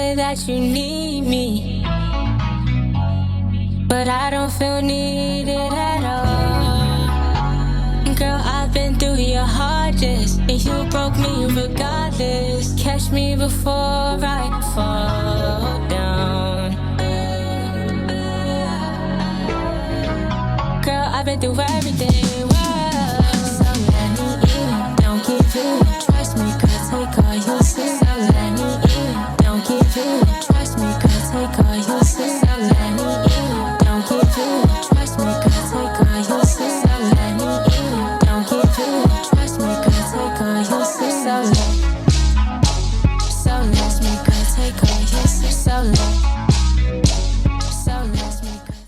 say that you need me, but I don't feel needed at all. Girl, I've been through your hardest, and you broke me regardless. Catch me before I fall down. Girl, I've been through everything. So let me in, don't give in. Trust me, girl, take all you see. So let me in, don't give in. Trust me, girl, take all you see. So let me in, don't give in. Trust me, girl, take all you see. So let me in, don't give in. Trust me, girl, take all you see. So let me, girl, take all you see. So let me,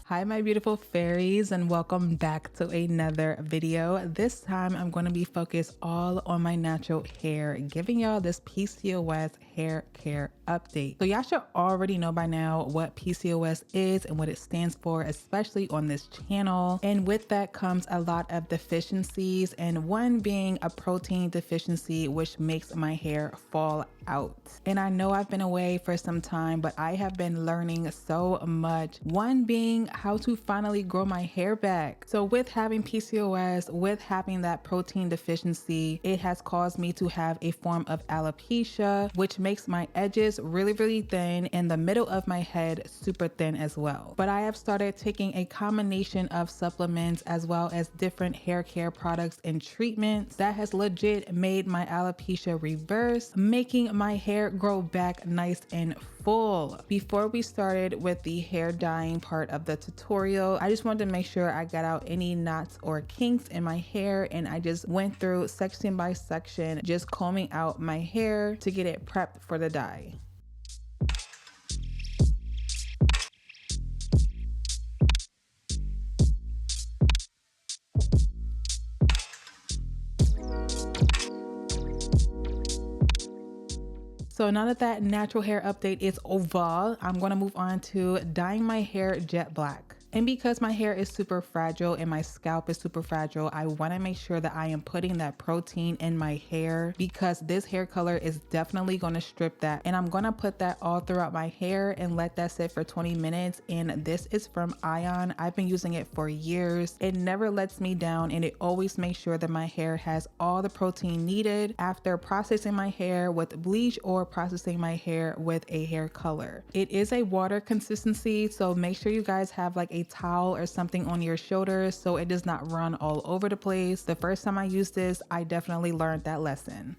Hi my beautiful fairies, and welcome back to another video. This time I'm going to be focused all on my natural hair, giving y'all this PCOS hair care update. So y'all should already know by now what PCOS is and what it stands for, especially on this channel. And with that comes a lot of deficiencies, and one being a protein deficiency, which makes my hair fall out. And I know I've been away for some time, but I have been learning so much. One being how to finally grow my hair back. So with having PCOS, with having that protein deficiency, it has caused me to have a form of alopecia, which makes my edges really, really thin and the middle of my head super thin as well. But I have started taking a combination of supplements as well as different hair care products and treatments that has legit made my alopecia reverse, making my hair grow back nice and full. Before we started with the hair dyeing part of the tutorial, I just wanted to make sure I got out any knots or kinks in my hair, and I just went through section by section, just combing out my hair to get it prepped for the dye. So now that that natural hair update is over, I'm going to move on to dyeing my hair jet black. And because my hair is super fragile and my scalp is super fragile, I want to make sure that I am putting that protein in my hair, because this hair color is definitely going to strip that. And I'm going to put that all throughout my hair and let that sit for 20 minutes. And this is from Ion. I've been using it for years. It never lets me down, and it always makes sure that my hair has all the protein needed after processing my hair with bleach or processing my hair with a hair color. It is a water consistency, so make sure you guys have like a towel or something on your shoulders so it does not run all over the place. The first time I used this, I definitely learned that lesson.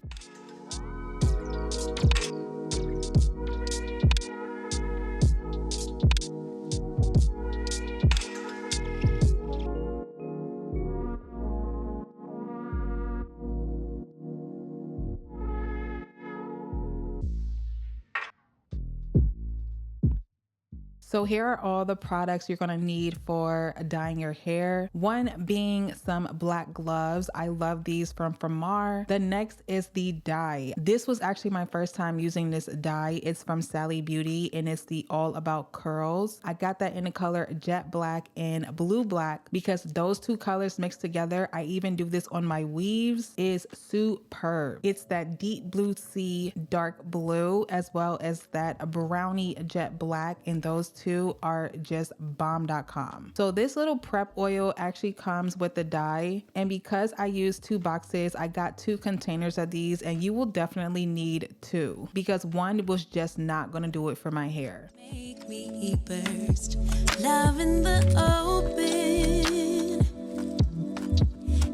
So here are all the products you're gonna need for dyeing your hair. One being some black gloves. I love these from Mama. The next is the dye. This was actually my first time using this dye. It's from Sally Beauty, and it's the All About Curls. I got that in the color jet black and blue black because those two colors mixed together, I even do this on my weaves, is superb. It's that deep blue sea, dark blue, as well as that brownie jet black, and those two are just bomb.com. So this little prep oil actually comes with the dye, and because I use 2 boxes, I got 2 containers of these, and you will definitely need 2 because one was just not gonna do it for my hair. Make me burst, love in the open,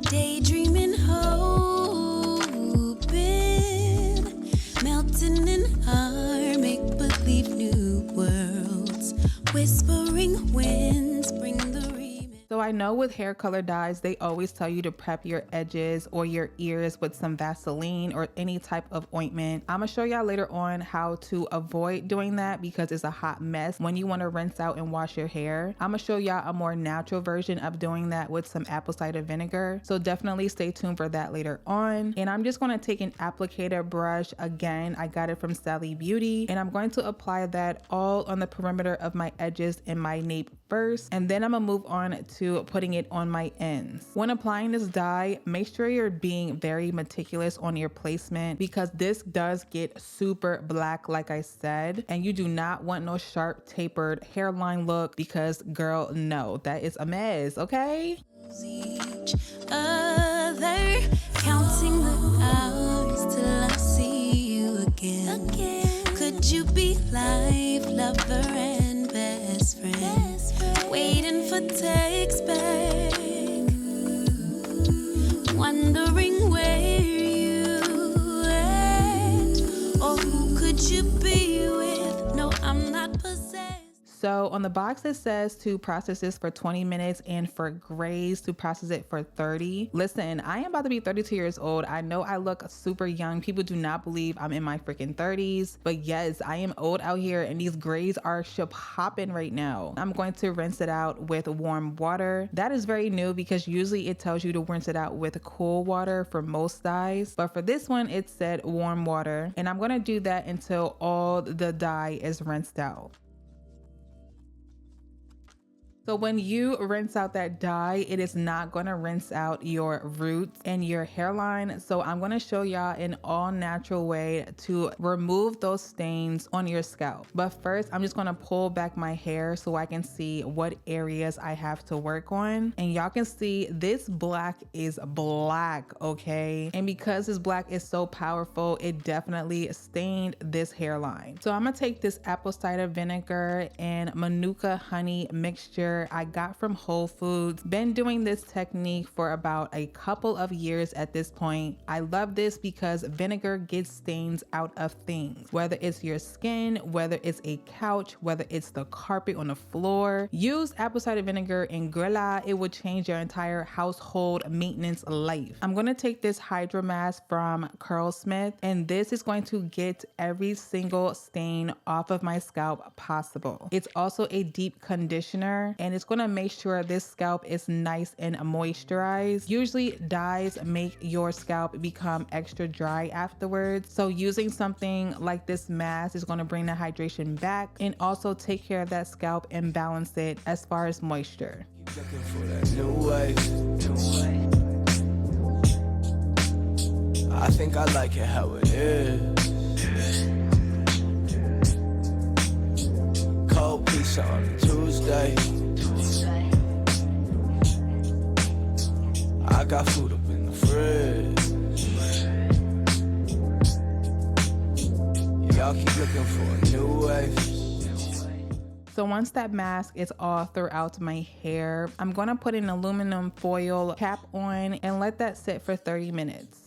daydreaming, hoping, melting in our make-believe new worlds, whispering winds bring the remix. So I know with hair color dyes, they always tell you to prep your edges or your ears with some Vaseline or any type of ointment. I'm gonna show y'all later on how to avoid doing that because it's a hot mess when you want to rinse out and wash your hair. I'm gonna show y'all a more natural version of doing that with some apple cider vinegar. So definitely stay tuned for that later on. And I'm just gonna take an applicator brush. Again, I got it from Sally Beauty, and I'm going to apply that all on the perimeter of my edges and my nape first, and then I'm gonna move on to putting it on my ends. When applying this dye, make sure you're being very meticulous on your placement because this does get super black, like I said, and you do not want no sharp tapered hairline look because girl, no, that is a mess, okay? Each other, counting the hours till I see you again. Could you be life, lover, and best friend? Waiting for text back, wondering where you at, or who could you be with? No, I'm not possessed. So on the box it says to process this for 20 minutes and for grays to process it for 30. Listen, I am about to be 32 years old. I know I look super young. People do not believe I'm in my freaking 30s, but yes, I am old out here and these grays are popping right now. I'm going to rinse it out with warm water. That is very new because usually it tells you to rinse it out with cool water for most dyes, but for this one it said warm water, and I'm going to do that until all the dye is rinsed out. So when you rinse out that dye, it is not going to rinse out your roots and your hairline. So I'm going to show y'all an all natural way to remove those stains on your scalp. But first, I'm just going to pull back my hair so I can see what areas I have to work on. And y'all can see this black is black, okay? And because this black is so powerful, it definitely stained this hairline. So I'm going to take this apple cider vinegar and manuka honey mixture I got from Whole Foods. Been doing this technique for about a couple of years at this point. I love this because vinegar gets stains out of things, whether it's your skin, whether it's a couch, whether it's the carpet on the floor. Use apple cider vinegar and Girlas. It will change your entire household maintenance life. I'm going to take this Hydro Mask from Curlsmith, and this is going to get every single stain off of my scalp possible. It's also a deep conditioner, and it's going to make sure this scalp is nice and moisturized. Usually dyes make your scalp become extra dry afterwards, so using something like this mask is going to bring the hydration back and also take care of that scalp and balance it as far as moisture. Looking for that new way. I think I like it how it is. Cold pizza on a Tuesday. I got food up in the fridge. Y'all keep looking for a new way. So once that mask is all throughout my hair, I'm going to put an aluminum foil cap on and let that sit for 30 minutes.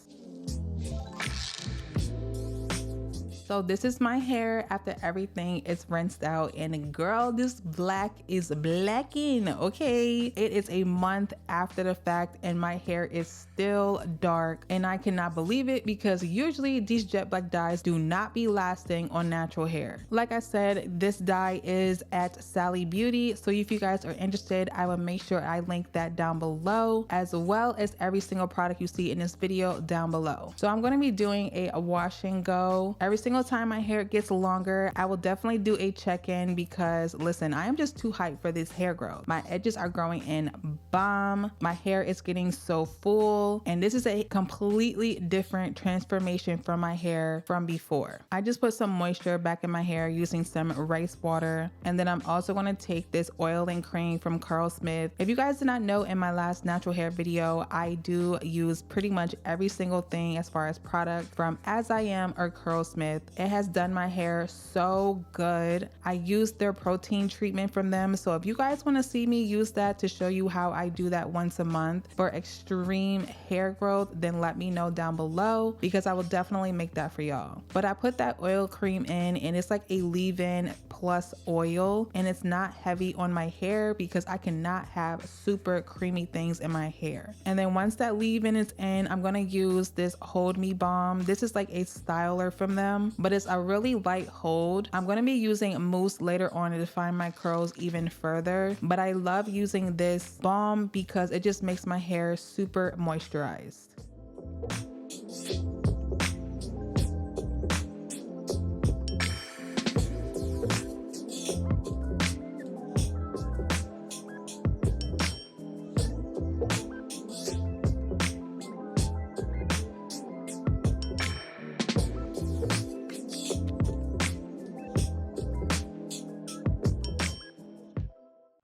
So this is my hair after everything is rinsed out, and girl, this black is blacking, okay? It is a month after the fact and my hair is still dark, and I cannot believe it because usually these jet black dyes do not be lasting on natural hair. Like I said, this dye is at Sally Beauty, so if you guys are interested, I will make sure I link that down below, as well as every single product you see in this video down below. So I'm going to be doing a wash and go every single time my hair gets longer. I will definitely do a check-in because listen, I am just too hyped for this hair growth. My edges are growing in bomb. My hair is getting so full, and this is a completely different transformation from my hair from before. I just put some moisture back in my hair using some rice water, and then I'm also going to take this oil and cream from Curlsmith. If you guys did not know, in my last natural hair video, I do use pretty much every single thing as far as product from As I Am or Curlsmith. It has done my hair so good. I used their protein treatment from them, so if you guys want to see me use that to show you how I do that once a month for extreme hair growth, then let me know down below because I will definitely make that for y'all. But I put that oil cream in, and it's like a leave-in plus oil, and it's not heavy on my hair because I cannot have super creamy things in my hair. And then once that leave-in is in, I'm going to use this Hold Me Balm. This is like a styler from them, but it's a really light hold. I'm going to be using mousse later on to define my curls even further, but I love using this balm because it just makes my hair super moisturized.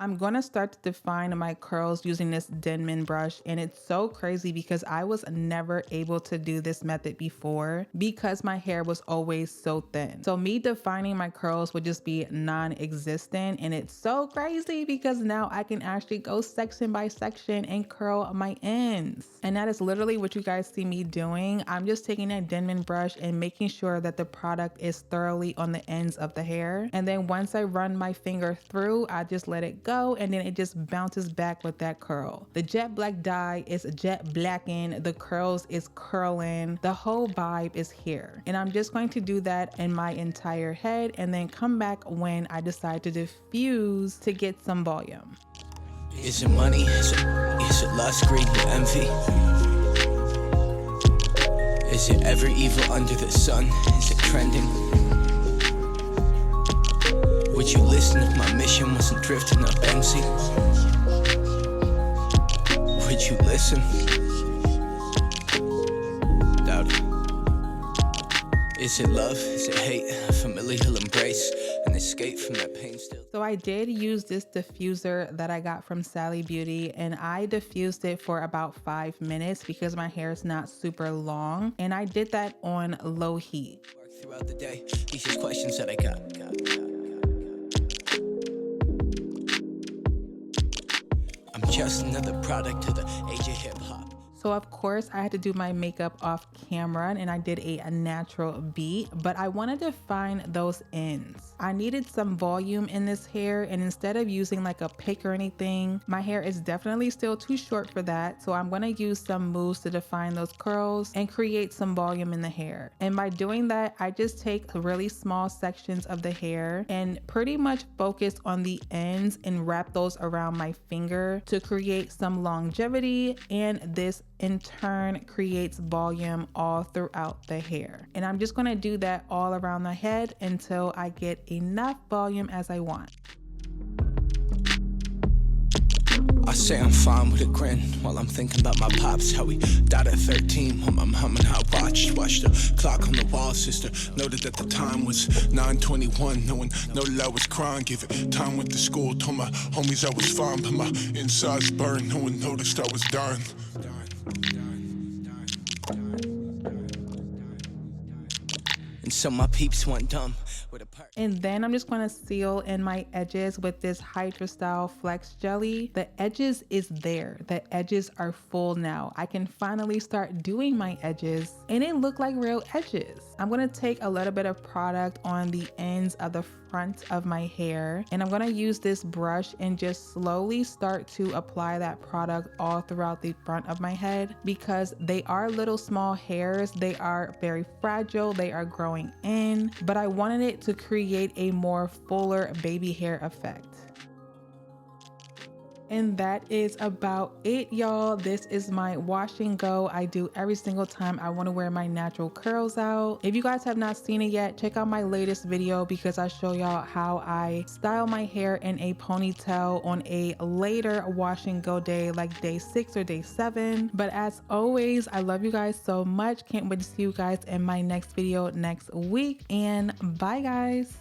I'm gonna start to define my curls using this Denman brush, and it's so crazy because I was never able to do this method before because my hair was always so thin. So me defining my curls would just be non-existent, and it's so crazy because now I can actually go section by section and curl my ends. And that is literally what you guys see me doing. I'm just taking that Denman brush and making sure that the product is thoroughly on the ends of the hair. And then once I run my finger through, I just let it go, and then it just bounces back with that curl. The jet black dye is jet blacking, the curls is curling, the whole vibe is here. And I'm just going to do that in my entire head and then come back when I decide to diffuse to get some volume. Is it money? Is it lust, greed, or envy? Is it every evil under the sun? Is it trending? Would you listen if my mission wasn't drifting up Benzie? Would you listen? Doubt it. Is it love? Is it hate? A familial embrace? An escape from that pain still? So I did use this diffuser that I got from Sally Beauty, and I diffused it for about 5 minutes because my hair is not super long, and I did that on low heat. Throughout the day, these are questions that I got. I'm just another product of the age of hip hop. So of course I had to do my makeup off camera, and I did a natural beat, but I wanted to find those ends. I needed some volume in this hair, and instead of using like a pick or anything, my hair is definitely still too short for that. So I'm gonna use some moves to define those curls and create some volume in the hair. And by doing that, I just take really small sections of the hair and pretty much focus on the ends and wrap those around my finger to create some longevity, and this in turn creates volume all throughout the hair. And I'm just gonna do that all around the head until I get enough volume as I want. I say I'm fine with a grin while I'm thinking about my pops, how he died at 13 while I'm humming how I watched the clock on the wall. Sister noted that the time was 9:21. No one noted I was crying. Give it time, went to school, told my homies I was fine, but my insides burned. No one noticed I was dying. And so my peeps went dumb with a part. And then I'm just going to seal in my edges with this Hydra Style Flex Jelly. The edges is there. The edges are full now. I can finally start doing my edges, and they look like real edges. I'm going to take a little bit of product on the ends of the front of my hair, and I'm going to use this brush and just slowly start to apply that product all throughout the front of my head, because they are little small hairs. They are very fragile. They are growing in, but I wanted it to create a more fuller baby hair effect. And that is about it, y'all. This is my wash and go I do every single time I want to wear my natural curls out. If you guys have not seen it yet, check out my latest video because I show y'all how I style my hair in a ponytail on a later wash and go day, like day 6 or day 7. But as always, I love you guys so much. Can't wait to see you guys in my next video next week, and bye guys.